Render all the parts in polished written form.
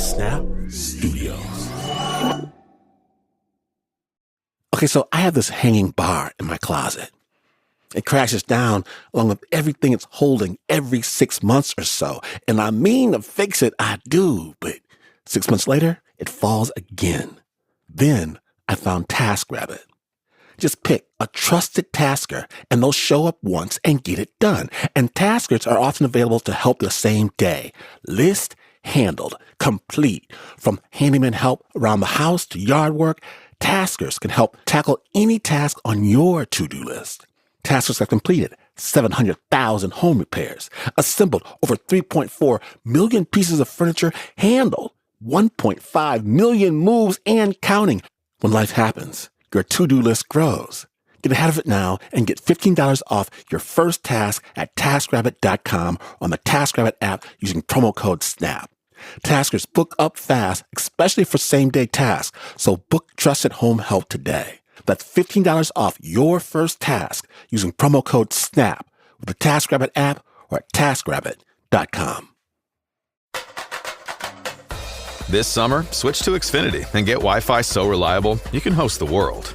Snap Studios. Okay, so I have this hanging bar in my closet. It crashes down along with everything it's holding every 6 months or so. And I mean to fix it, I do. But 6 months later, it falls again. Then I found TaskRabbit. Just pick a trusted tasker and they'll show up once and get it done. And taskers are often available to help the same day. List handled, complete. From handyman help around the house to yard work, taskers can help tackle any task on your to-do list. Taskers have completed 700,000 home repairs, assembled over 3.4 million pieces of furniture, handled 1.5 million moves and counting. When life happens, your to-do list grows. Get ahead of it now and get $15 off your first task at TaskRabbit.com on the TaskRabbit app using promo code SNAP. Taskers book up fast, especially for same-day tasks, so book trusted home help today. That's $15 off your first task using promo code SNAP with the TaskRabbit app or at TaskRabbit.com. This summer, switch to Xfinity and get Wi-Fi so reliable you can host the world.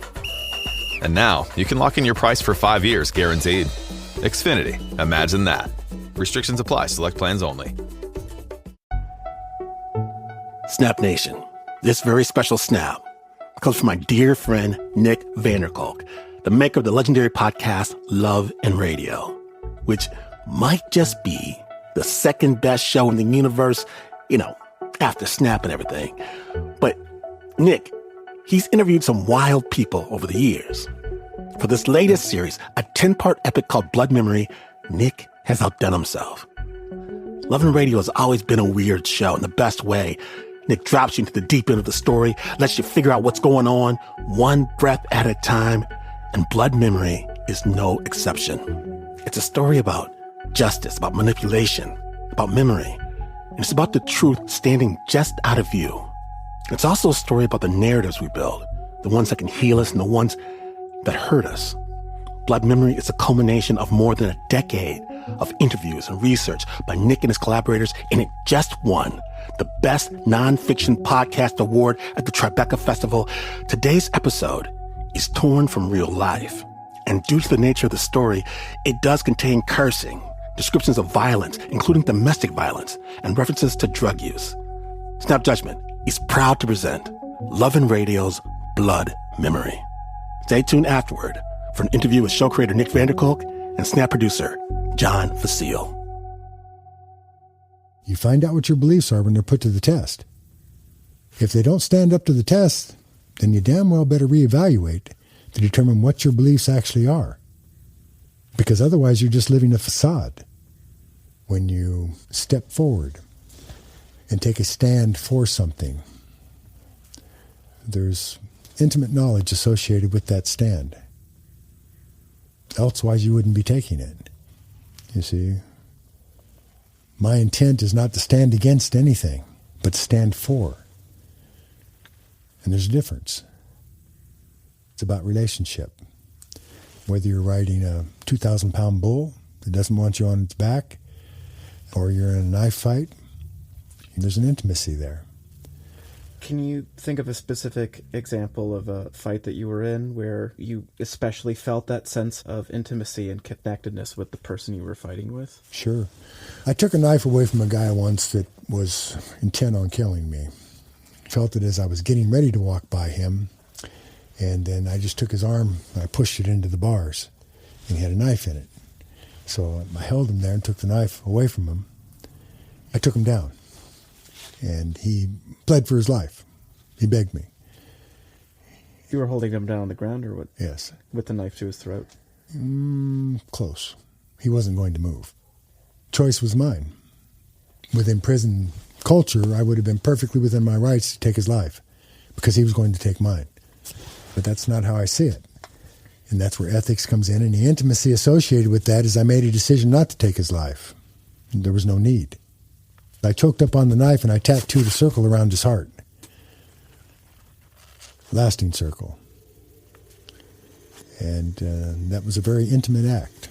And now, you can lock in your price for 5 years guaranteed. Xfinity. Imagine that. Restrictions apply. Select plans only. Snap Nation, this very special snap comes from my dear friend Nick Vanderkolk, the maker of the legendary podcast Love and Radio, which might just be the second best show in the universe, after Snap and everything. But Nick, he's interviewed some wild people over the years. For this latest series, a 10-part epic called Blood Memory, Nick has outdone himself. Love and Radio has always been a weird show in the best way. Nick drops you into the deep end of the story, lets you figure out what's going on, one breath at a time, and Blood Memory is no exception. It's a story about justice, about manipulation, about memory, and it's about the truth standing just out of view. It's also a story about the narratives we build, the ones that can heal us and the ones that hurt us. Blood Memory is a culmination of more than a decade of interviews and research by Nick and his collaborators, and it just won the Best Nonfiction Podcast Award at the Tribeca Festival. Today's episode is torn from real life, and due to the nature of the story, it does contain cursing, descriptions of violence, including domestic violence, and references to drug use. Snap Judgment is proud to present Love and Radio's Blood Memory. Stay tuned afterward for an interview with show creator Nick Vanderkolk and Snap producer John Facile. You find out what your beliefs are when they're put to the test. If they don't stand up to the test, then you damn well better reevaluate to determine what your beliefs actually are. Because otherwise you're just living a facade. When you step forward and take a stand for something, there's intimate knowledge associated with that stand. Elsewise you wouldn't be taking it. You see, my intent is not to stand against anything, but to stand for. And there's a difference. It's about relationship. Whether you're riding a 2,000-pound bull that doesn't want you on its back, or you're in a knife fight, there's an intimacy there. Can you think of a specific example of a fight that you were in where you especially felt that sense of intimacy and connectedness with the person you were fighting with? Sure. I took a knife away from a guy once that was intent on killing me. Felt it as I was getting ready to walk by him, and then I just took his arm and I pushed it into the bars, and he had a knife in it. So I held him there and took the knife away from him. I took him down, and he pled for his life. He begged me. You were holding him down on the ground or what? Yes. With the knife to his throat? Close. He wasn't going to move. Choice was mine. Within prison culture, I would have been perfectly within my rights to take his life because he was going to take mine. But that's not how I see it. And that's where ethics comes in, and the intimacy associated with that is I made a decision not to take his life. There was no need. I choked up on the knife and I tattooed a circle around his heart. Lasting circle. And that was a very intimate act.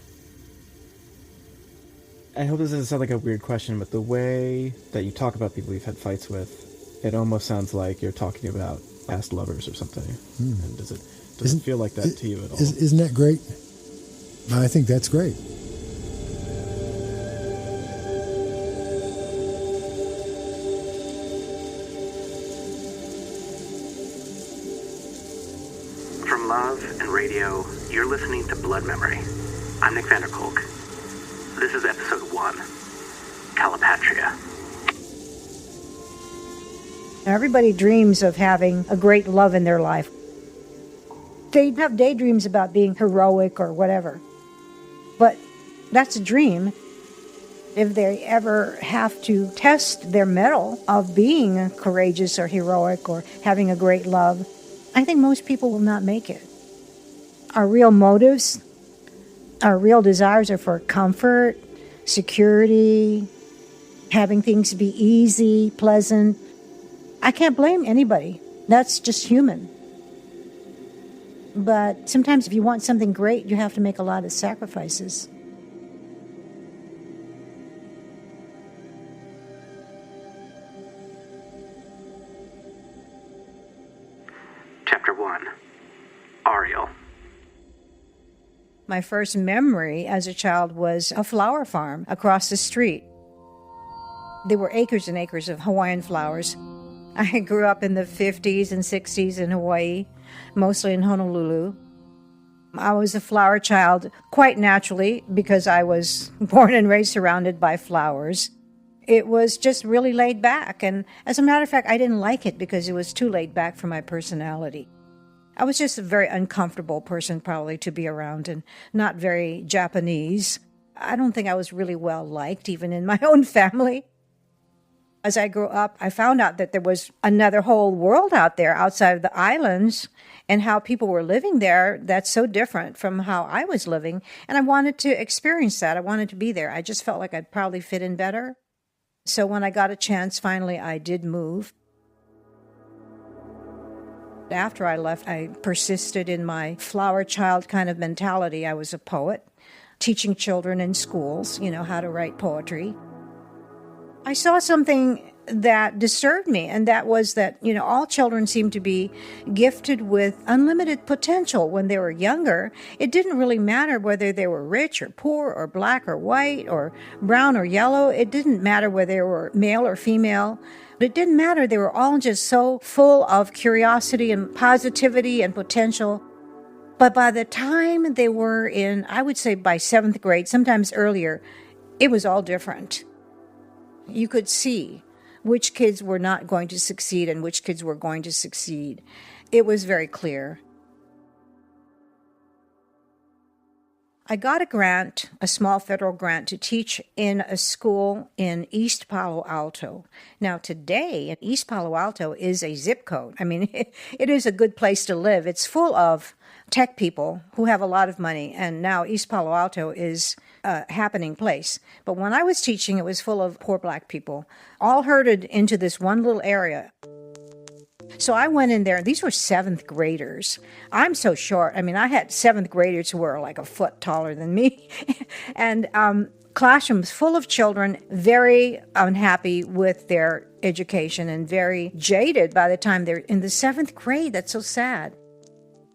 I hope this doesn't sound like a weird question, but the way that you talk about people you've had fights with, It almost sounds like you're talking about past lovers or something. And does it feel like that to you at all? Isn't that great? I think that's great. From Love and Radio, you're listening to Blood Memory. I'm Nick Vanderkolk. This is episode 1, Calipatria. Everybody dreams of having a great love in their life. They have daydreams about being heroic or whatever. But that's a dream. If they ever have to test their mettle of being courageous or heroic or having a great love, I think most people will not make it. Our real motives, our real desires are for comfort, security, having things be easy, pleasant. I can't blame anybody. That's just human. But sometimes if you want something great, you have to make a lot of sacrifices. Chapter 1, Ariel. My first memory as a child was a flower farm across the street. There were acres and acres of Hawaiian flowers. I grew up in the 50s and 60s in Hawaii, mostly in Honolulu. I was a flower child quite naturally because I was born and raised surrounded by flowers. It was just really laid back, and as a matter of fact, I didn't like it because it was too laid back for my personality. I was just a very uncomfortable person probably to be around and not very Japanese. I don't think I was really well liked even in my own family. As I grew up, I found out that there was another whole world out there outside of the islands and how people were living there that's so different from how I was living. And I wanted to experience that. I wanted to be there. I just felt like I'd probably fit in better. So when I got a chance, finally, I did move. After I left, I persisted in my flower child kind of mentality. I was a poet, teaching children in schools, how to write poetry. I saw something that disturbed me, and that was that, all children seem to be gifted with unlimited potential when they were younger. It didn't really matter whether they were rich or poor or black or white or brown or yellow. It didn't matter whether they were male or female. It didn't matter. They were all just so full of curiosity and positivity and potential. But by the time they were in, I would say by 7th grade, sometimes earlier, it was all different. You could see which kids were not going to succeed and which kids were going to succeed. It was very clear. I got a grant, a small federal grant, to teach in a school in East Palo Alto. Now, today, East Palo Alto is a zip code. I mean, it is a good place to live. It's full of tech people who have a lot of money, and now East Palo Alto is a happening place. But when I was teaching, it was full of poor black people, all herded into this one little area. So I went in there, and these were 7th graders. I'm so short. I mean, I had 7th graders who were like a foot taller than me. And classrooms full of children, very unhappy with their education and very jaded by the time they're in the 7th grade. That's so sad.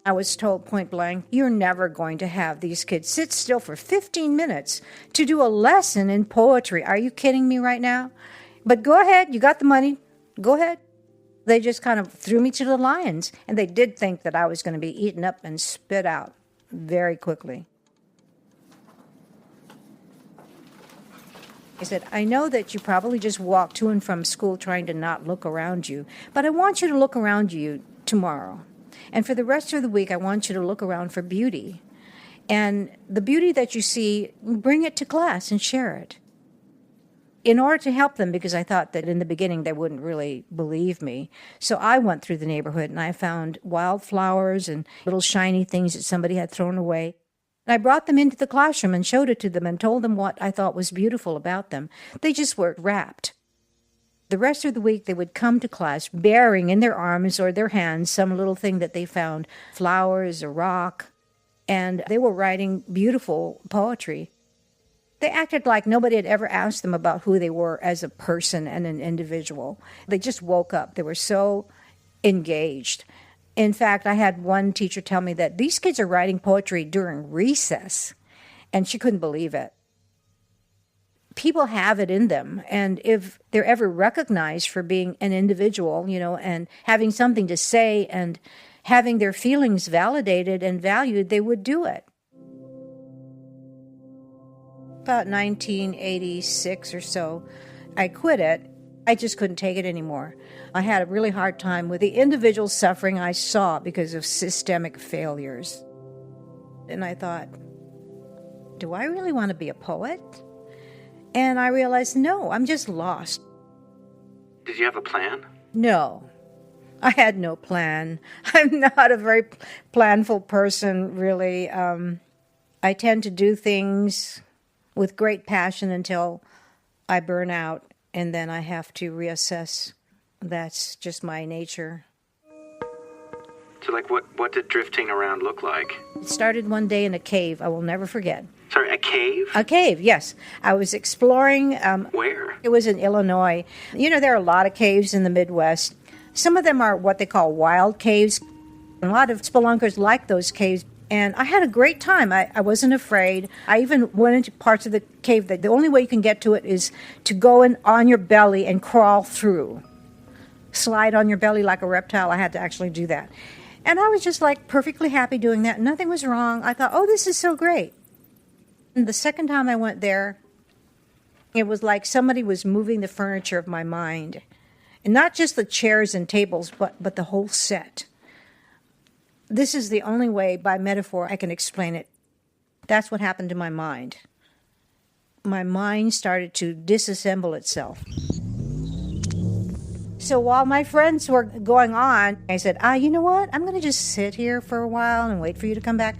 I was told point blank, you're never going to have these kids sit still for 15 minutes to do a lesson in poetry. Are you kidding me right now? But go ahead. You got the money. Go ahead. They just kind of threw me to the lions, and they did think that I was going to be eaten up and spit out very quickly. I said, I know that you probably just walk to and from school trying to not look around you, but I want you to look around you tomorrow. And for the rest of the week, I want you to look around for beauty. And the beauty that you see, bring it to class and share it. In order to help them, because I thought that in the beginning they wouldn't really believe me. So I went through the neighborhood and I found wildflowers and little shiny things that somebody had thrown away. And I brought them into the classroom and showed it to them and told them what I thought was beautiful about them. They just were wrapped. The rest of the week they would come to class bearing in their arms or their hands some little thing that they found, flowers, a rock, and they were writing beautiful poetry. They acted like nobody had ever asked them about who they were as a person and an individual. They just woke up. They were so engaged. In fact, I had one teacher tell me that these kids are writing poetry during recess, and she couldn't believe it. People have it in them, and if they're ever recognized for being an individual, and having something to say and having their feelings validated and valued, they would do it. About 1986 or so, I quit it. I just couldn't take it anymore. I had a really hard time with the individual suffering I saw because of systemic failures. And I thought, do I really want to be a poet? And I realized, no, I'm just lost. Did you have a plan? No, I had no plan. I'm not a very planful person, really. I tend to do things with great passion until I burn out, and then I have to reassess. That's just my nature. So, what did drifting around look like? It started one day in a cave I will never forget. Sorry, a cave? A cave, yes. I was exploring. Where? It was in Illinois. There are a lot of caves in the Midwest. Some of them are what they call wild caves. A lot of spelunkers like those caves. And I had a great time. I wasn't afraid. I even went into parts of the cave that the only way you can get to it is to go in on your belly and crawl through. Slide on your belly like a reptile. I had to actually do that. And I was just perfectly happy doing that. Nothing was wrong. I thought, oh, this is so great. And the second time I went there, it was like somebody was moving the furniture of my mind. And not just the chairs and tables, but the whole set. This is the only way, by metaphor, I can explain it. That's what happened to my mind. My mind started to disassemble itself. So while my friends were going on, I said, you know what? I'm going to just sit here for a while and wait for you to come back.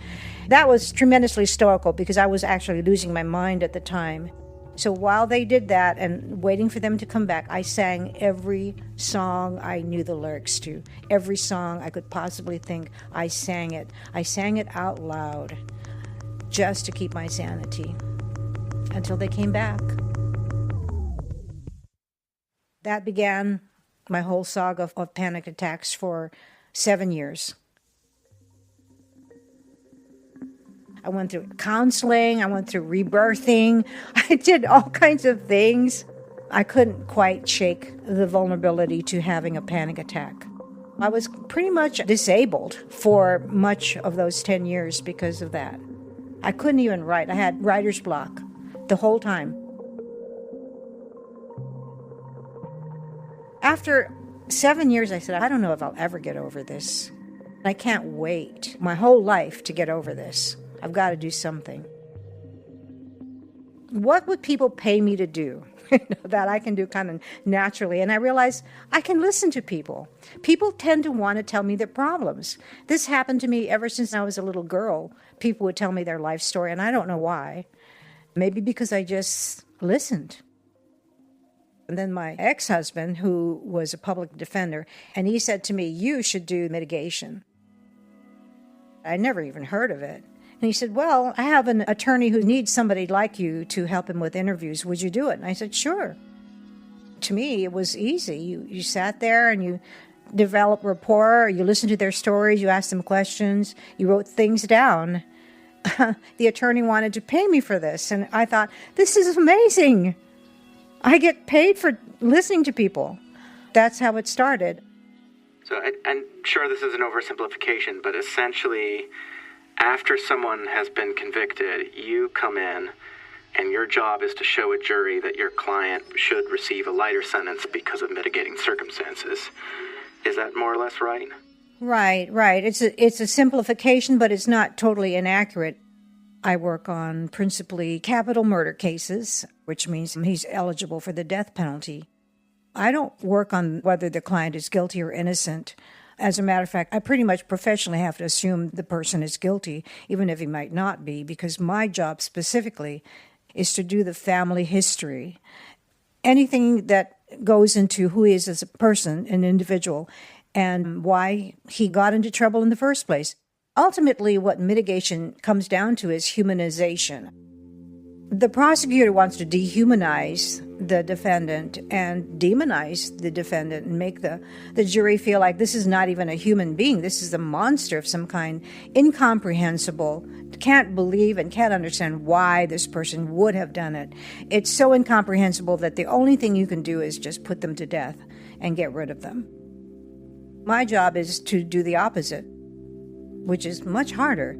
That was tremendously stoical because I was actually losing my mind at the time. So while they did that and waiting for them to come back, I sang every song I knew the lyrics to. Every song I could possibly think, I sang it. I sang it out loud just to keep my sanity until they came back. That began my whole saga of panic attacks for 7 years. I went through counseling, I went through rebirthing, I did all kinds of things. I couldn't quite shake the vulnerability to having a panic attack. I was pretty much disabled for much of those 10 years because of that. I couldn't even write. I had writer's block the whole time. After 7 years, I said, I don't know if I'll ever get over this. I can't wait my whole life to get over this. I've got to do something. What would people pay me to do that I can do kind of naturally? And I realized I can listen to people. People tend to want to tell me their problems. This happened to me ever since I was a little girl. People would tell me their life story, and I don't know why. Maybe because I just listened. And then my ex-husband, who was a public defender, and he said to me, you should do mitigation. I never even heard of it. And he said, well, I have an attorney who needs somebody like you to help him with interviews. Would you do it? And I said, sure. To me, it was easy. You sat there and you developed rapport. You listened to their stories. You asked them questions. You wrote things down. The attorney wanted to pay me for this. And I thought, this is amazing. I get paid for listening to people. That's how it started. So I'm sure this is an oversimplification, but essentially, after someone has been convicted, you come in and your job is to show a jury that your client should receive a lighter sentence because of mitigating circumstances. Is that more or less right? Right. It's a simplification, but it's not totally inaccurate. I work on principally capital murder cases, which means he's eligible for the death penalty. I don't work on whether the client is guilty or innocent. As a matter of fact, I pretty much professionally have to assume the person is guilty, even if he might not be, because my job specifically is to do the family history. Anything that goes into who he is as a person, an individual, and why he got into trouble in the first place. Ultimately, what mitigation comes down to is humanization. The prosecutor wants to dehumanize the defendant and demonize the defendant and make the jury feel like this is not even a human being. This is a monster of some kind, incomprehensible, can't believe and can't understand why this person would have done it. It's so incomprehensible that the only thing you can do is just put them to death and get rid of them. My job is to do the opposite, which is much harder.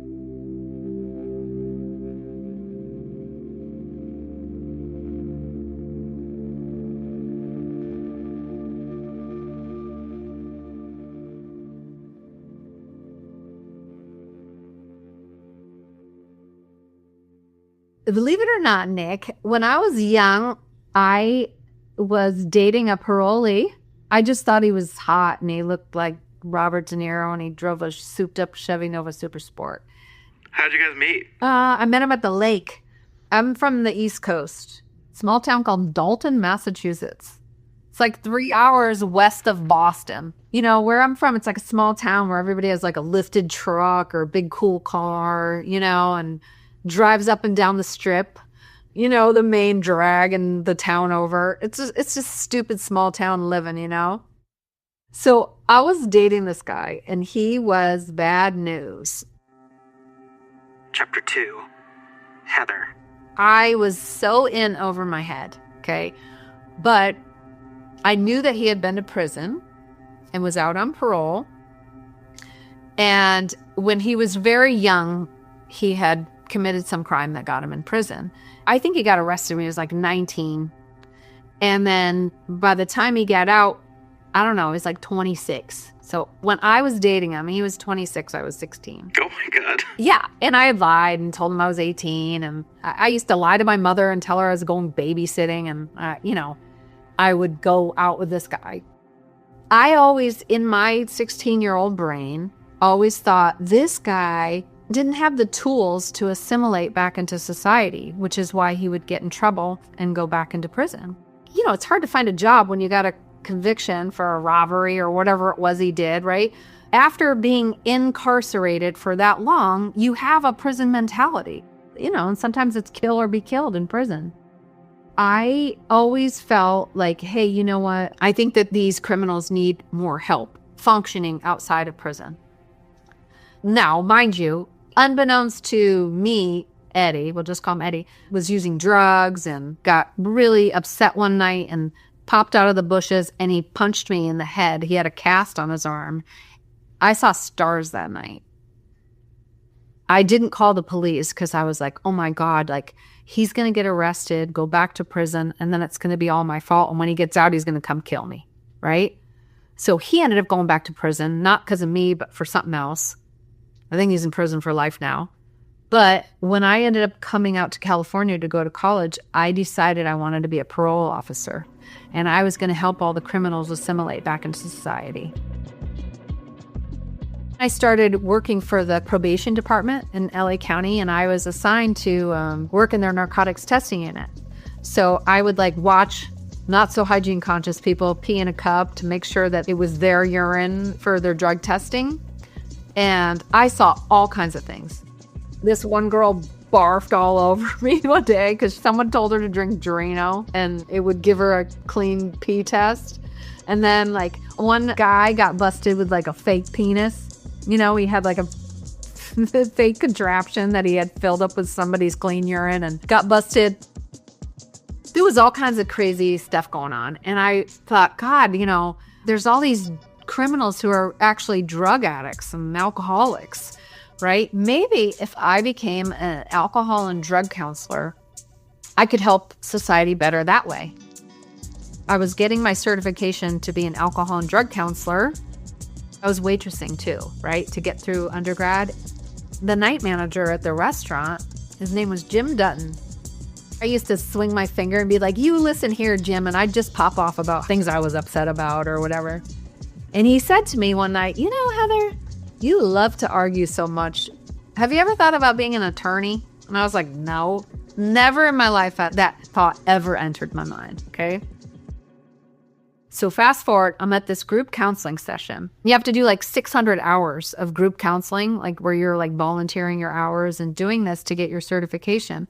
Believe it or not, Nick, when I was young, I was dating a parolee. I just thought he was hot and he looked like Robert De Niro and he drove a souped up Chevy Nova Super Sport. How'd you guys meet? I met him at the lake. I'm from the East Coast, small town called Dalton, Massachusetts. It's like 3 hours west of Boston. You know, where I'm from, it's like a small town where everybody has like a lifted truck or a big cool car, you know, and drives up and down the strip, you know, the main drag and the town over. It's just stupid small town living, you know? So I was dating this guy and he was bad news. Chapter 2. Heather. I was so in over my head, okay? But I knew that he had been to prison and was out on parole. And when he was very young, he had committed some crime that got him in prison. I think he got arrested when he was like 19. And then by the time he got out, I don't know, he was like 26. So when I was dating him, he was 26, I was 16. Oh my God. Yeah. And I had lied and told him I was 18. And I used to lie to my mother and tell her I was going babysitting. And, you know, I would go out with this guy. I always, in my 16-year-old brain, always thought this guy didn't have the tools to assimilate back into society, which is why he would get in trouble and go back into prison. You know, it's hard to find a job when you got a conviction for a robbery or whatever it was he did, right? After being incarcerated for that long, you have a prison mentality, you know, and sometimes it's kill or be killed in prison. I always felt like, hey, you know what? I think that these criminals need more help functioning outside of prison. Now, mind you, unbeknownst to me, Eddie, we'll just call him Eddie, was using drugs and got really upset one night and popped out of the bushes and he punched me in the head. He had a cast on his arm. I saw stars that night. I didn't call the police because I was like, oh my God, like he's going to get arrested, go back to prison, and then it's going to be all my fault. And when he gets out, he's going to come kill me, right? So he ended up going back to prison, not because of me, but for something else. I think he's in prison for life now. But when I ended up coming out to California to go to college, I decided I wanted to be a parole officer. And I was going to help all the criminals assimilate back into society. I started working for the probation department in LA County, and I was assigned to work in their narcotics testing unit. So I would like watch not so hygiene conscious people pee in a cup to make sure that it was their urine for their drug testing. And I saw all kinds of things. This one girl barfed all over me one day because someone told her to drink Drano and it would give her a clean pee test. And then like one guy got busted with like a fake penis. You know, he had like a fake contraption that he had filled up with somebody's clean urine and got busted. There was all kinds of crazy stuff going on. And I thought, God, you know, there's all these criminals who are actually drug addicts and alcoholics, right? Maybe if I became an alcohol and drug counselor, I could help society better that way. I was getting my certification to be an alcohol and drug counselor. I was waitressing too, right? To get through undergrad. The night manager at the restaurant, his name was Jim Dutton. I used to swing my finger and be like, you listen here, Jim, and I'd just pop off about things I was upset about or whatever. And he said to me one night, you know, Heather, you love to argue so much. Have you ever thought about being an attorney? And I was like, no, never in my life had that thought ever entered my mind, okay? So fast forward, I'm at this group counseling session. You have to do like 600 hours of group counseling, like where you're like volunteering your hours and doing this to get your certification.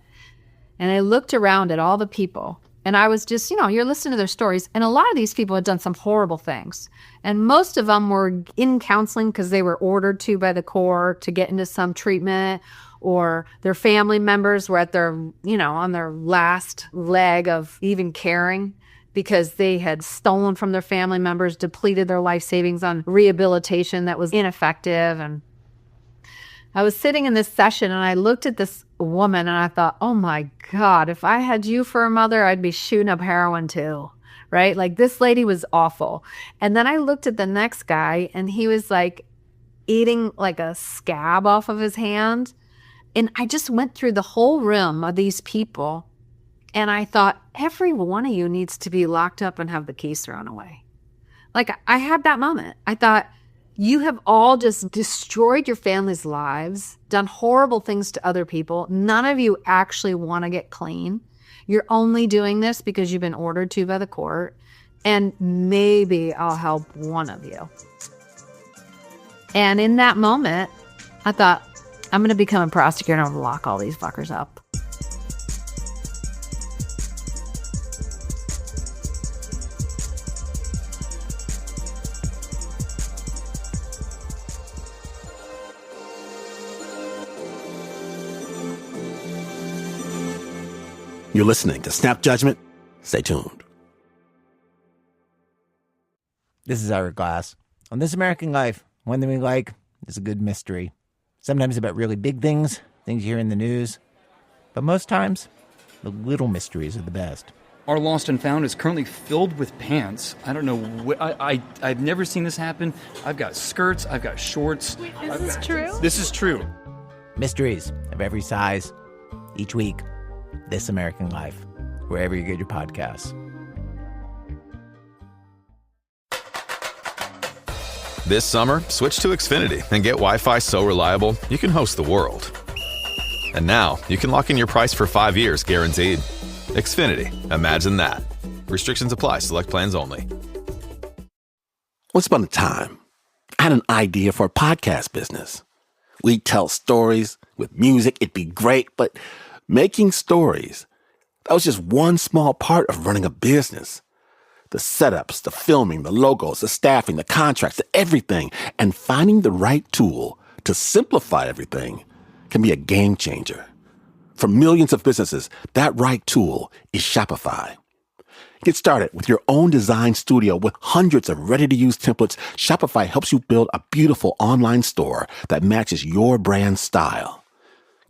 And I looked around at all the people, and I was just, you're listening to their stories. And a lot of these people had done some horrible things. And most of them were in counseling because they were ordered to by the Corps to get into some treatment, or their family members were at their, on their last leg of even caring because they had stolen from their family members, depleted their life savings on rehabilitation that was ineffective. And I was sitting in this session and I looked at this woman and I thought, oh my God, if I had you for a mother, I'd be shooting up heroin too, right? Like, this lady was awful. And then I looked at the next guy and he was like eating like a scab off of his hand. And I just went through the whole room of these people and I thought, every one of you needs to be locked up and have the keys thrown away. Like, I had that moment. I thought, you have all just destroyed your family's lives, done horrible things to other people. None of you actually want to get clean. You're only doing this because you've been ordered to by the court. And maybe I'll help one of you. And in that moment, I thought, I'm going to become a prosecutor and I'm going to lock all these fuckers up. You're listening to Snap Judgment. Stay tuned. This is Ira Glass. On This American Life, one thing we like is a good mystery. Sometimes about really big things you hear in the news. But most times, the little mysteries are the best. Our Lost and Found is currently filled with pants. I don't know. I've never seen this happen. I've got skirts. I've got shorts. Wait, is this true? This is true. Mysteries of every size. Each week, This American Life, wherever you get your podcasts. This summer, switch to Xfinity and get Wi-Fi so reliable you can host the world. And now, you can lock in your price for 5 years guaranteed. Xfinity, imagine that. Restrictions apply, select plans only. Once upon a time, I had an idea for a podcast business. We'd tell stories with music, it'd be great, but making stories, that was just one small part of running a business. The setups, the filming, the logos, the staffing, the contracts, everything, and finding the right tool to simplify everything can be a game changer. For millions of businesses, that right tool is Shopify. Get started with your own design studio with hundreds of ready-to-use templates. Shopify helps you build a beautiful online store that matches your brand style.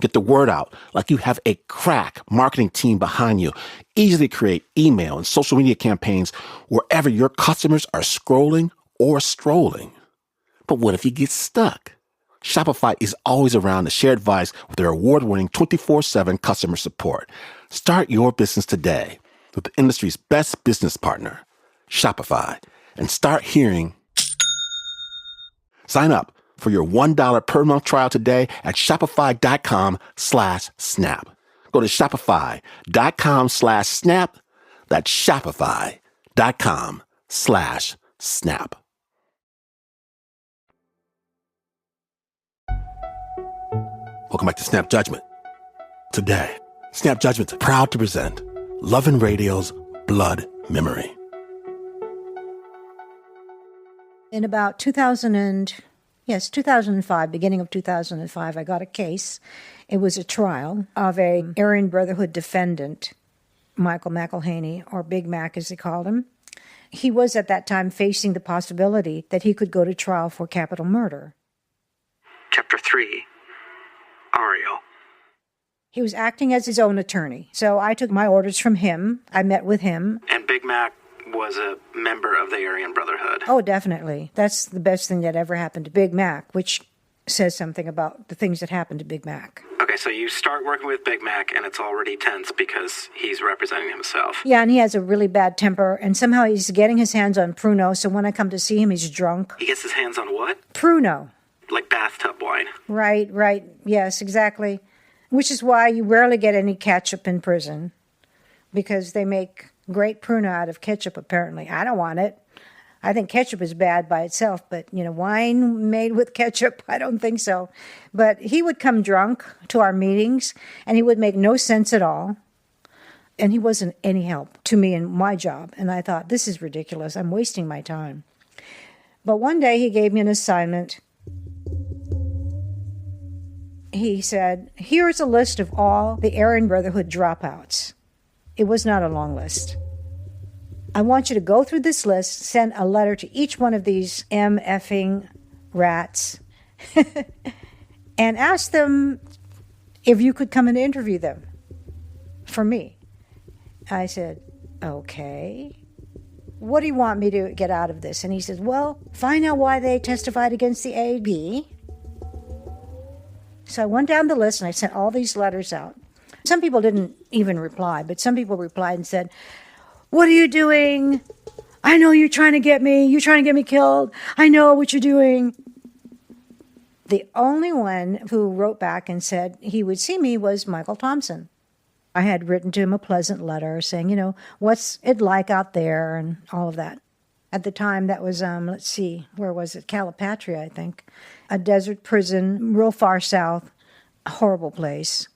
Get the word out like you have a crack marketing team behind you. Easily create email and social media campaigns wherever your customers are scrolling or strolling. But what if you get stuck? Shopify is always around to share advice with their award-winning 24/7 customer support. Start your business today with the industry's best business partner, Shopify, and start hearing. Sign up for your $1 per month trial today at shopify.com/snap. Go to shopify.com/snap. That's shopify.com/snap. Welcome back to Snap Judgment. Today, Snap Judgment's proud to present Love and Radio's Blood Memory. In about 2005, beginning of 2005, I got a case. It was a trial of a Aryan Brotherhood defendant, Michael McElhaney, or Big Mac as they called him. He was at that time facing the possibility that he could go to trial for capital murder. Chapter 3, Ariel. He was acting as his own attorney, so I took my orders from him. I met with him. And Big Mac was a member of the Aryan Brotherhood. Oh, definitely. That's the best thing that ever happened to Big Mac, which says something about the things that happened to Big Mac. Okay, so you start working with Big Mac, and it's already tense because he's representing himself. Yeah, and he has a really bad temper, and somehow he's getting his hands on Pruno, so when I come to see him, he's drunk. He gets his hands on what? Pruno. Like bathtub wine. Right. Yes, exactly. Which is why you rarely get any ketchup in prison, because they make great Pruno out of ketchup, apparently. I don't want it. I think ketchup is bad by itself, but, wine made with ketchup, I don't think so. But he would come drunk to our meetings, and he would make no sense at all. And he wasn't any help to me in my job. And I thought, this is ridiculous. I'm wasting my time. But one day he gave me an assignment. He said, here's a list of all the Aryan Brotherhood dropouts. It was not a long list. I want you to go through this list, send a letter to each one of these MFing rats, and ask them if you could come and interview them for me. I said, okay. What do you want me to get out of this? And he said, well, find out why they testified against the AB. So I went down the list and I sent all these letters out. Some people didn't even reply, but some people replied and said, what are you doing? I know you're trying to get me. You're trying to get me killed. I know what you're doing. The only one who wrote back and said he would see me was Michael Thompson. I had written to him a pleasant letter saying, you know, what's it like out there and all of that. At the time, that was, let's see, where was it? Calipatria, I think. A desert prison, real far south, a horrible place.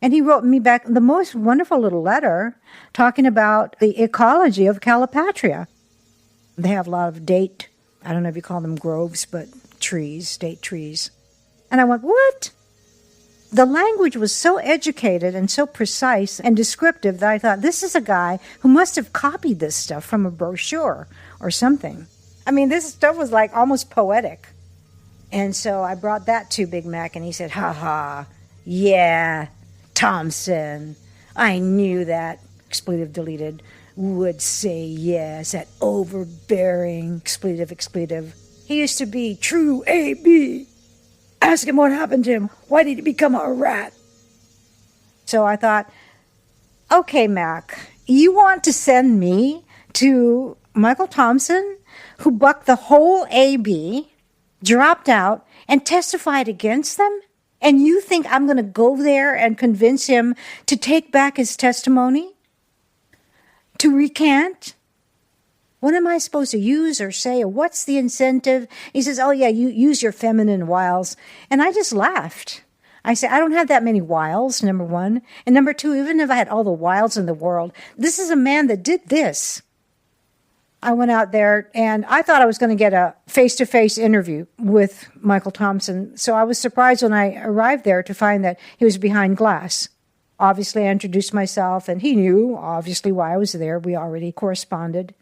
And he wrote me back the most wonderful little letter talking about the ecology of Calipatria. They have a lot of date, I don't know if you call them groves, but trees, date trees. And I went, what? The language was so educated and so precise and descriptive that I thought, this is a guy who must have copied this stuff from a brochure or something. I mean, this stuff was like almost poetic. And so I brought that to Big Mac, and he said, ha, yeah, Thompson, I knew that, expletive deleted, would say yes, that overbearing, expletive. He used to be true AB. Ask him what happened to him. Why did he become a rat? So I thought, okay, Mac, you want to send me to Michael Thompson, who bucked the whole AB, dropped out, and testified against them? And you think I'm going to go there and convince him to take back his testimony? To recant? What am I supposed to use or say? Or what's the incentive? He says, oh, yeah, you use your feminine wiles. And I just laughed. I said, I don't have that many wiles, number one. And number two, even if I had all the wiles in the world, this is a man that did this. I went out there, and I thought I was going to get a face-to-face interview with Michael Thompson. So I was surprised when I arrived there to find that he was behind glass. Obviously, I introduced myself, and he knew, obviously, why I was there. We already corresponded.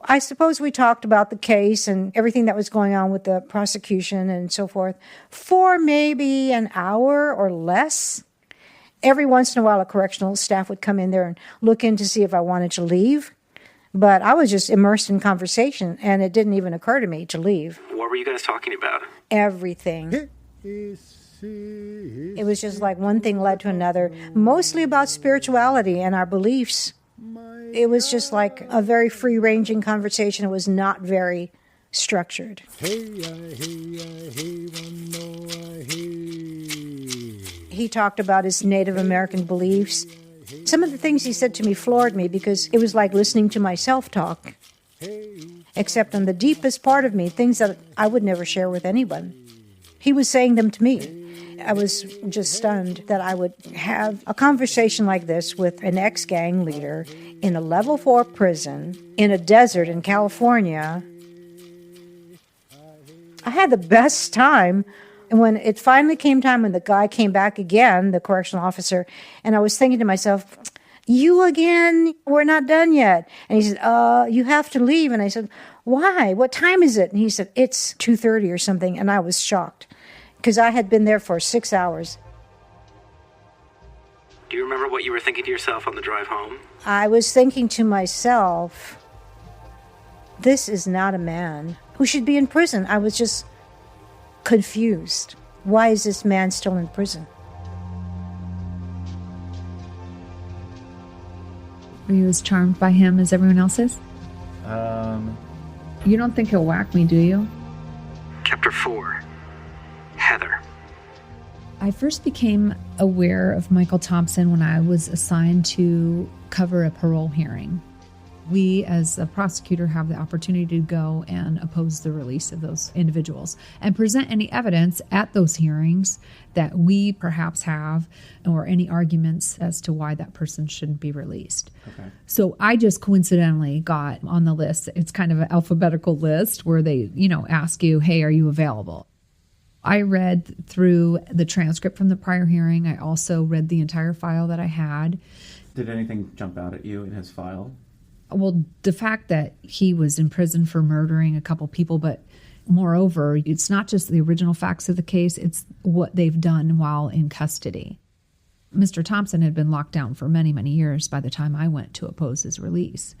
I suppose we talked about the case and everything that was going on with the prosecution and so forth for maybe an hour or less. Every once in a while, a correctional staff would come in there and look in to see if I wanted to leave. But I was just immersed in conversation, and it didn't even occur to me to leave. What were you guys talking about? Everything. It was just like one thing led to another, mostly about spirituality and our beliefs. It was just like a very free-ranging conversation. It was not very structured. He talked about his Native American beliefs. Some of the things he said to me floored me because it was like listening to myself talk, except on the deepest part of me, things that I would never share with anyone. He was saying them to me. I was just stunned that I would have a conversation like this with an ex-gang leader in a level 4 prison in a desert in California. I had the best time. And when it finally came time when the guy came back again, the correctional officer, and I was thinking to myself, you again? We're not done yet. And he said, you have to leave. And I said, why? What time is it? And he said, it's 2:30 or something. And I was shocked because I had been there for 6 hours. Do you remember what you were thinking to yourself on the drive home? I was thinking to myself, this is not a man who should be in prison. I was just confused. Why is this man still in prison? Are you as charmed by him as everyone else is? You don't think he'll whack me, do you? Chapter 4. Heather. I first became aware of Michael Thompson when I was assigned to cover a parole hearing. We, as a prosecutor, have the opportunity to go and oppose the release of those individuals and present any evidence at those hearings that we perhaps have, or any arguments as to why that person shouldn't be released. Okay. So I just coincidentally got on the list. It's kind of an alphabetical list where they, ask you, hey, are you available? I read through the transcript from the prior hearing. I also read the entire file that I had. Did anything jump out at you in his file? Well, the fact that he was in prison for murdering a couple people, but moreover, it's not just the original facts of the case, it's what they've done while in custody. Mr. Thompson had been locked down for many, many years by the time I went to oppose his release.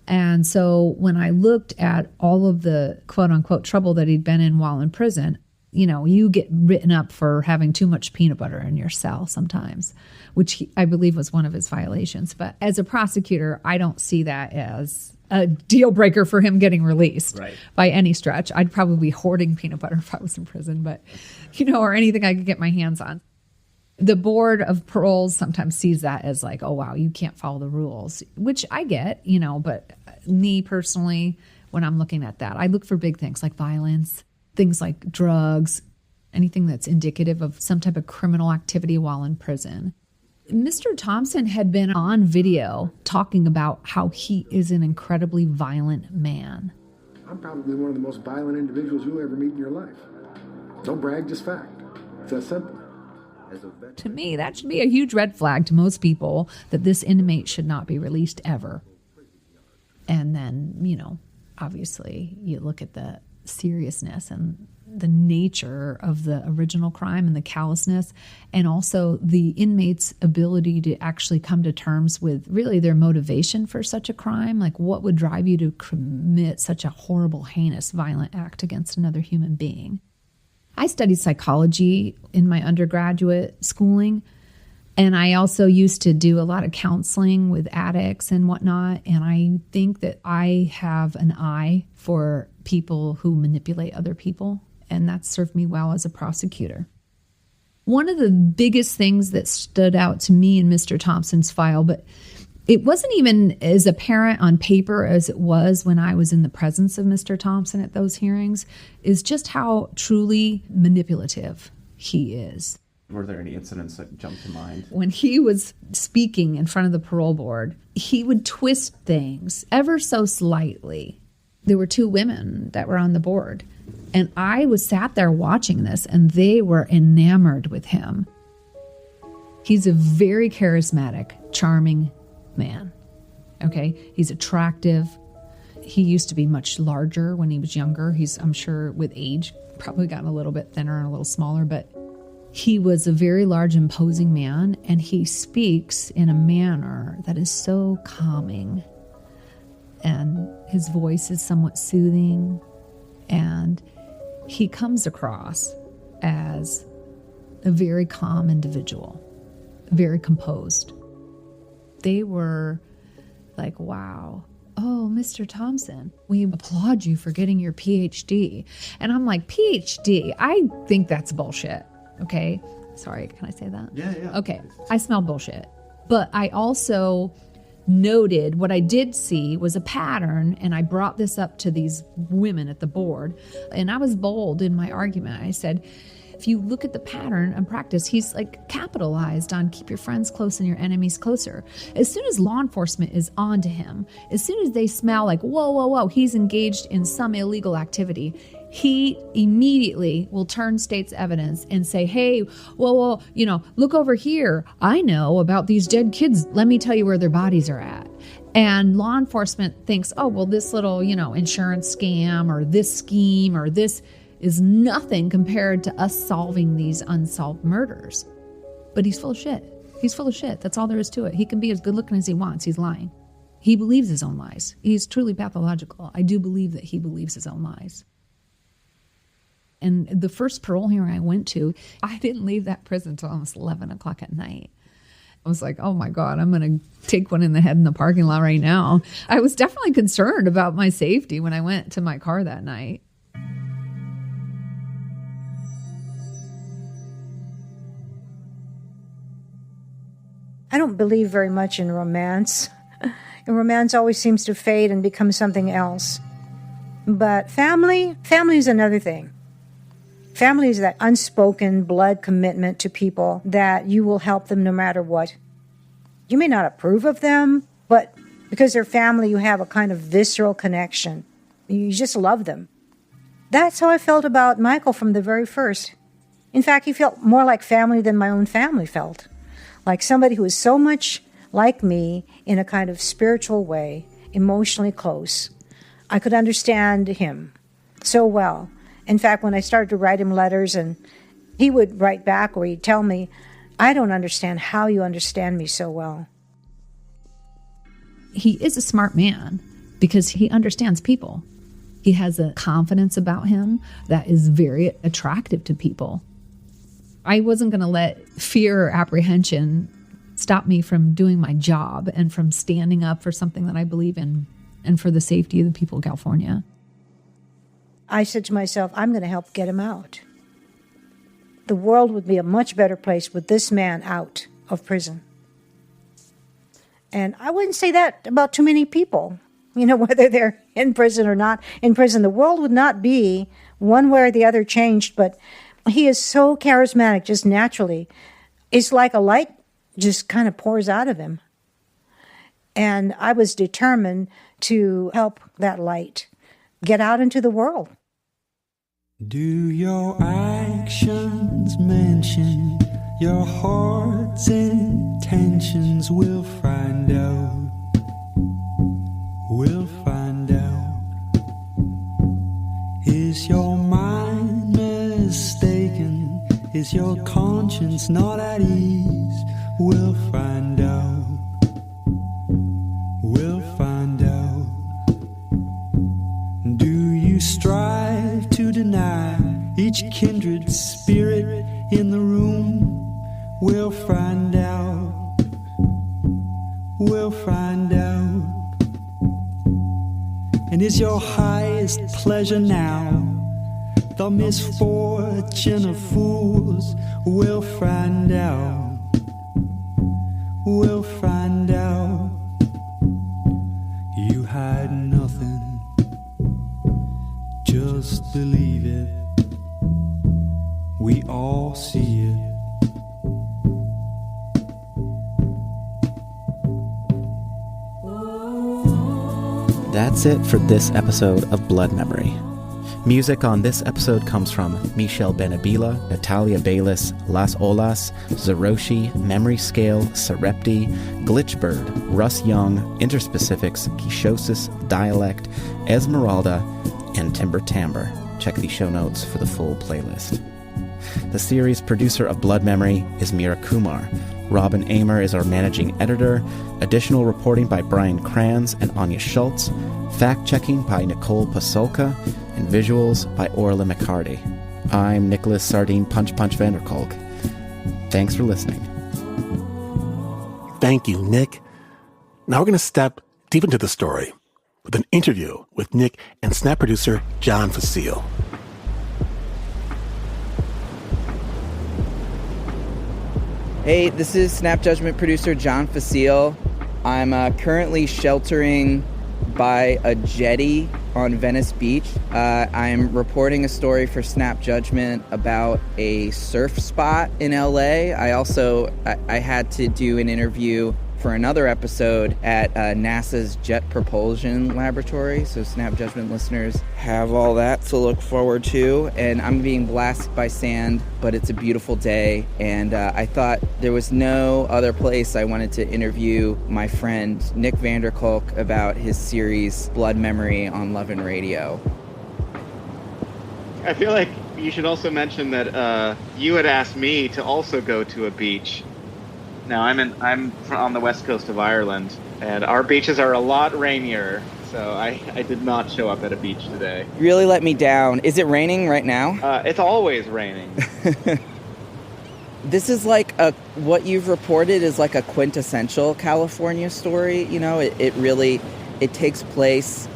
And so when I looked at all of the quote-unquote trouble that he'd been in while in prison, you get written up for having too much peanut butter in your cell sometimes, which I believe was one of his violations. But as a prosecutor, I don't see that as a deal breaker for him getting released by any stretch. I'd probably be hoarding peanut butter if I was in prison, but, or anything I could get my hands on. The board of paroles sometimes sees that as like, oh, wow, you can't follow the rules, which I get, but me personally, when I'm looking at that, I look for big things like violence, things like drugs, anything that's indicative of some type of criminal activity while in prison. Mr. Thompson had been on video talking about how he is an incredibly violent man. I'm probably one of the most violent individuals you'll ever meet in your life. Don't brag, just fact. It's that simple. To me, that should be a huge red flag to most people that this inmate should not be released ever. And then, obviously you look at the seriousness and the nature of the original crime and the callousness, and also the inmate's ability to actually come to terms with really their motivation for such a crime. Like, what would drive you to commit such a horrible, heinous, violent act against another human being? I studied psychology in my undergraduate schooling, and I also used to do a lot of counseling with addicts and whatnot, and I think that I have an eye for people who manipulate other people, and that served me well as a prosecutor. One of the biggest things that stood out to me in Mr. Thompson's file, but it wasn't even as apparent on paper as it was when I was in the presence of Mr. Thompson at those hearings, is just how truly manipulative he is. Were there any incidents that jumped to mind? When he was speaking in front of the parole board, he would twist things ever so slightly. There were two women that were on the board, and I was sat there watching this, and they were enamored with him. He's a very charismatic, charming man. Okay? He's attractive. He used to be much larger when he was younger. He's, I'm sure, with age, probably gotten a little bit thinner and a little smaller, but he was a very large, imposing man, and he speaks in a manner that is so calming. And his voice is somewhat soothing, and he comes across as a very calm individual, very composed. They were like, wow, oh, Mr. Thompson, we applaud you for getting your PhD. And I'm like, PhD? I think that's bullshit. Okay. Sorry, can I say that? Yeah. Okay. I smell bullshit. But I also noted what I did see was a pattern, and I brought this up to these women at the board, and I was bold in my argument. I said, if you look at the pattern and practice, he's like capitalized on keep your friends close and your enemies closer. As soon as law enforcement is on to him, as soon as they smell like, whoa, he's engaged in some illegal activity, he immediately will turn state's evidence and say, hey, well, look over here. I know about these dead kids. Let me tell you where their bodies are at. And law enforcement thinks, oh, well, this little, insurance scam or this scheme or this is nothing compared to us solving these unsolved murders. But he's full of shit. He's full of shit. That's all there is to it. He can be as good looking as he wants. He's lying. He believes his own lies. He's truly pathological. I do believe that he believes his own lies. And the first parole hearing I went to, I didn't leave that prison until almost 11 o'clock at night. I was like, oh my God, I'm going to take one in the head in the parking lot right now. I was definitely concerned about my safety when I went to my car that night. I don't believe very much in romance. And romance always seems to fade and become something else. But family is another thing. Family is that unspoken blood commitment to people that you will help them no matter what. You may not approve of them, but because they're family, you have a kind of visceral connection. You just love them. That's how I felt about Michael from the very first. In fact, he felt more like family than my own family felt. Like somebody who was so much like me in a kind of spiritual way, emotionally close. I could understand him so well. In fact, when I started to write him letters and he would write back or he'd tell me, I don't understand how you understand me so well. He is a smart man because he understands people. He has a confidence about him that is very attractive to people. I wasn't going to let fear or apprehension stop me from doing my job and from standing up for something that I believe in and for the safety of the people of California. I said to myself, I'm going to help get him out. The world would be a much better place with this man out of prison. And I wouldn't say that about too many people. Whether they're in prison or not in prison, the world would not be one way or the other changed, but he is so charismatic just naturally. It's like a light just kind of pours out of him. And I was determined to help that light get out into the world. Do your actions mention your heart's intentions? We'll find out. We'll find out. Is your mind mistaken? Is your conscience not at ease? We'll find out. We'll find out. Do you strive to deny each kindred spirit in the room? We'll find out. We'll find out. And is your highest pleasure now the misfortune of fools? We'll find out. We'll find out. You hide nothing, just believe it. We all see it. That's it for this episode of Blood Memory. Music on this episode comes from Michelle Benabila, Natalia Bayless, Las Olas, Zeroshi, Memory Scale, Sarepti, Glitchbird, Russ Young, Interspecifics, Kishosis, Dialect, Esmeralda, and Timber Timbre. Check the show notes for the full playlist. The series producer of Blood Memory is Meera Kumar. Rrobin Amer is our managing editor. Additional reporting by Brian Krans and Anya Schultz. Fact-checking by Nicole Pasulka. And visuals by Orla McCarty. I'm Nicholas Sardine Punch Vanderkolk. Thanks for listening. Thank you, Nick. Now we're going to step deep into the story with an interview with Nick and Snap producer John Facile. Hey, this is Snap Judgment producer John Facile. I'm currently sheltering by a jetty on Venice Beach. I'm reporting a story for Snap Judgment about a surf spot in LA. I had to do an interview for another episode at NASA's Jet Propulsion Laboratory. So Snap Judgment listeners have all that to look forward to. And I'm being blasted by sand, but it's a beautiful day. And I thought there was no other place I wanted to interview my friend Nick Vanderkolk about his series Blood Memory on Love and Radio. I feel like you should also mention that you had asked me to also go to a beach. Now, I'm on the west coast of Ireland, and our beaches are a lot rainier, so I did not show up at a beach today. Really let me down. Is it raining right now? It's always raining. This is like what you've reported is like a quintessential California story. You know, it takes place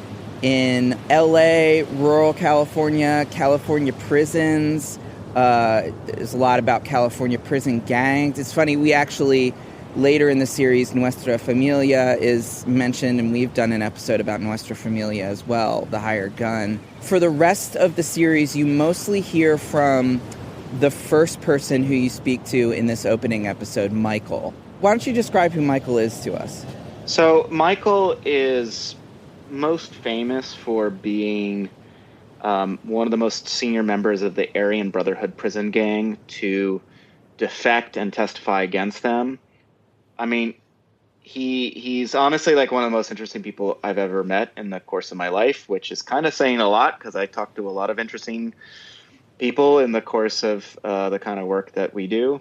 in LA, rural California, California prisons. There's a lot about California prison gangs. It's funny, we actually Later in the series, Nuestra Familia is mentioned, and we've done an episode about Nuestra Familia as well, the hired gun. For the rest of the series, you mostly hear from the first person who you speak to in this opening episode, Michael. Why don't you describe who Michael is to us? So Michael is most famous for being one of the most senior members of the Aryan Brotherhood prison gang to defect and testify against them. I mean, he's honestly like one of the most interesting people I've ever met in the course of my life, which is kind of saying a lot because I talk to a lot of interesting people in the course of the kind of work that we do.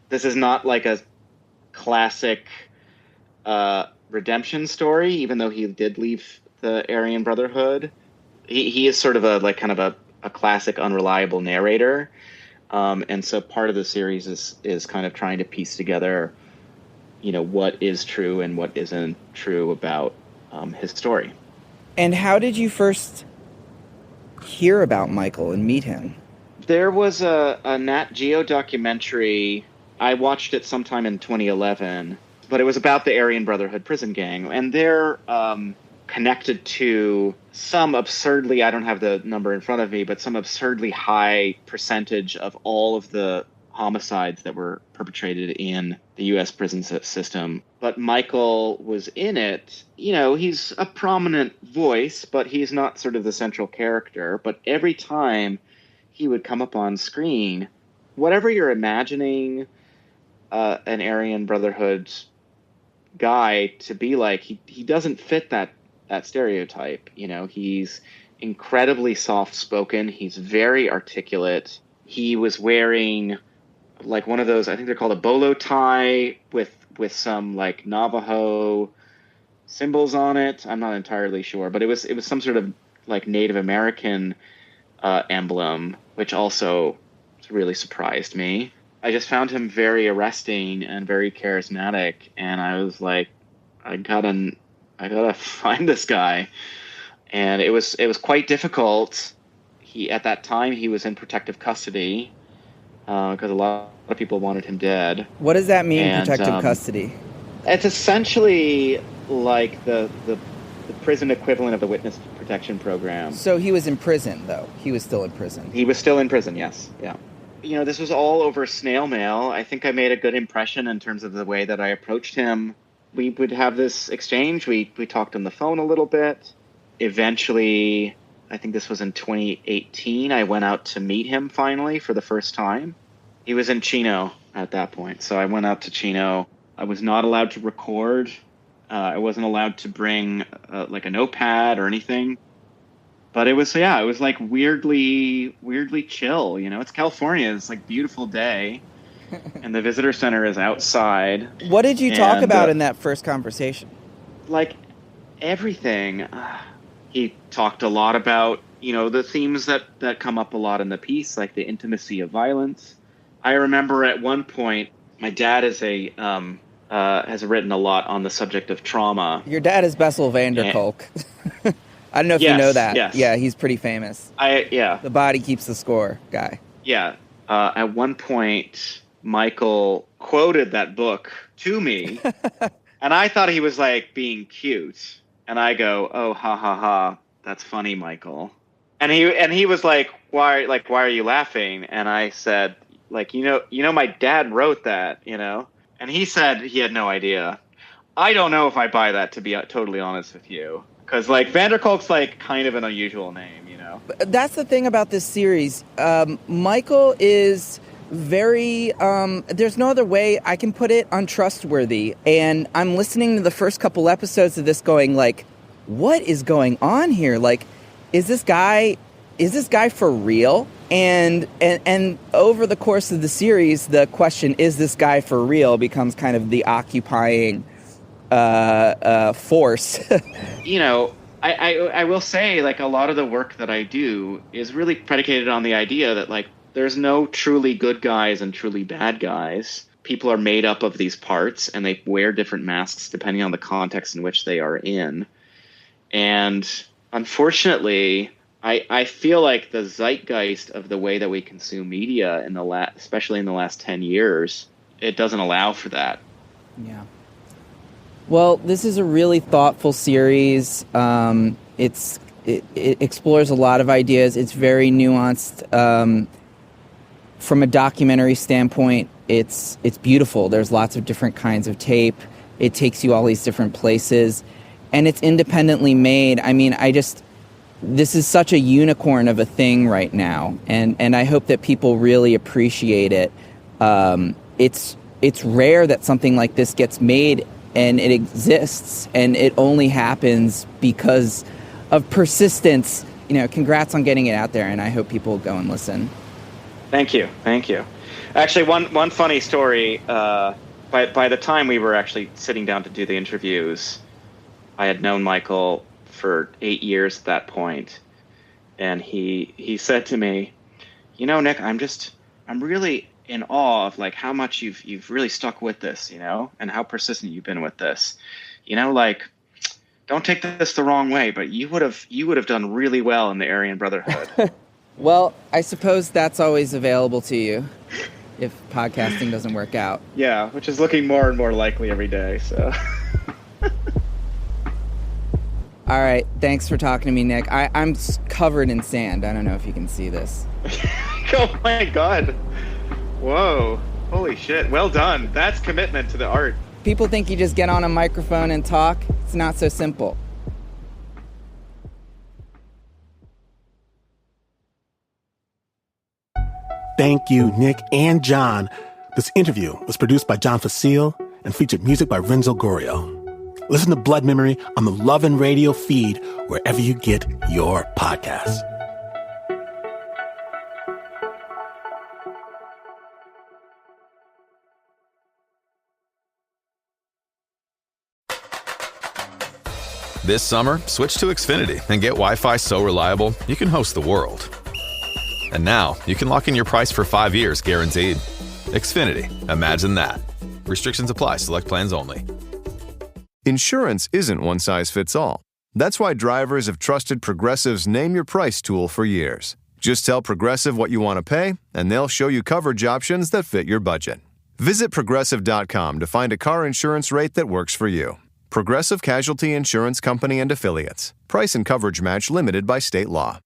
This is not like a classic redemption story, even though he did leave the Aryan Brotherhood. He is sort of a classic unreliable narrator. And so part of the series is kind of trying to piece together, what is true and what isn't true about his story. And how did you first hear about Michael and meet him? There was a Nat Geo documentary. I watched it sometime in 2011, but it was about the Aryan Brotherhood prison gang. And they're connected to some absurdly, I don't have the number in front of me, but some absurdly high percentage of all of the homicides that were perpetrated in the U.S. prison system. But Michael was in it. He's a prominent voice, but he's not sort of the central character. But every time he would come up on screen, whatever you're imagining an Aryan Brotherhood guy to be like, he doesn't fit that stereotype. He's incredibly soft-spoken. He's very articulate. He was wearing like one of those, I think they're called a bolo tie with some like Navajo symbols on it. I'm not entirely sure, but it was some sort of like Native American emblem, which also really surprised me. I just found him very arresting and very charismatic, and I was like, I gotta find this guy. And it was quite difficult. At that time he was in protective custody because a lot of people wanted him dead. What does that mean, protective custody? It's essentially like the prison equivalent of the witness protection program. So he was in prison, though. He was still in prison. He was still in prison, yes. Yeah. This was all over snail mail. I think I made a good impression in terms of the way that I approached him. We would have this exchange. We talked on the phone a little bit. Eventually, I think this was in 2018, I went out to meet him finally for the first time. He was in Chino at that point. So I went out to Chino. I was not allowed to record. I wasn't allowed to bring like a notepad or anything. But it was like weirdly chill. It's California. It's like beautiful day. And the visitor center is outside. What did you talk about in that first conversation? Like everything. He talked a lot about, the themes that come up a lot in the piece, like the intimacy of violence. I remember at one point, my dad is has written a lot on the subject of trauma. Your dad is Bessel van der Kolk. I don't know if you know that. Yes. Yeah, he's pretty famous. The body keeps the score guy. Yeah. At one point, Michael quoted that book to me, and I thought he was like being cute. And I go, "Oh, ha ha ha, that's funny, Michael." And he was like, "Why are you laughing?" And I said, "Like, my dad wrote that, And he said he had no idea. I don't know if I buy that, to be totally honest with you, because like van der Kolk's like kind of an unusual name, That's the thing about this series. Michael is very, there's no other way I can put it, untrustworthy. And I'm listening to the first couple episodes of this going like, what is going on here? Like, is this guy for real? And over the course of the series, the question, is this guy for real, becomes kind of the occupying force. I will say, like, a lot of the work that I do is really predicated on the idea that, like, there's no truly good guys and truly bad guys. People are made up of these parts, and they wear different masks depending on the context in which they are in. And unfortunately, I feel like the zeitgeist of the way that we consume media especially in the last 10 years, it doesn't allow for that. Yeah. Well, this is a really thoughtful series. It explores a lot of ideas. It's very nuanced. From a documentary standpoint, it's beautiful. There's lots of different kinds of tape. It takes you all these different places, and it's independently made. I mean, this is such a unicorn of a thing right now, and I hope that people really appreciate it. It's rare that something like this gets made, and it exists, and it only happens because of persistence. Congrats on getting it out there, and I hope people go and listen. Thank you. Actually, one funny story. By the time we were actually sitting down to do the interviews, I had known Michael for 8 years at that point, and he said to me, Nick, I'm really in awe of like how much you've really stuck with this, and how persistent you've been with this. Don't take this the wrong way, but you would have done really well in the Aryan Brotherhood. Well, I suppose that's always available to you if podcasting doesn't work out. Yeah, which is looking more and more likely every day, so. All right, thanks for talking to me, Nick. I'm covered in sand. I don't know if you can see this. Oh my God. Whoa. Holy shit. Well done. That's commitment to the art. People think you just get on a microphone and talk. It's not so simple. Thank you, Nick and John. This interview was produced by John Facile and featured music by Renzo Gorio. Listen to Blood Memory on the Love and Radio feed wherever you get your podcasts. This summer, switch to Xfinity and get Wi-Fi so reliable you can host the world. And now, you can lock in your price for 5 years guaranteed. Xfinity, imagine that. Restrictions apply. Select plans only. Insurance isn't one size fits all. That's why drivers have trusted Progressive's Name Your Price tool for years. Just tell Progressive what you want to pay, and they'll show you coverage options that fit your budget. Visit Progressive.com to find a car insurance rate that works for you. Progressive Casualty Insurance Company and Affiliates. Price and coverage match limited by state law.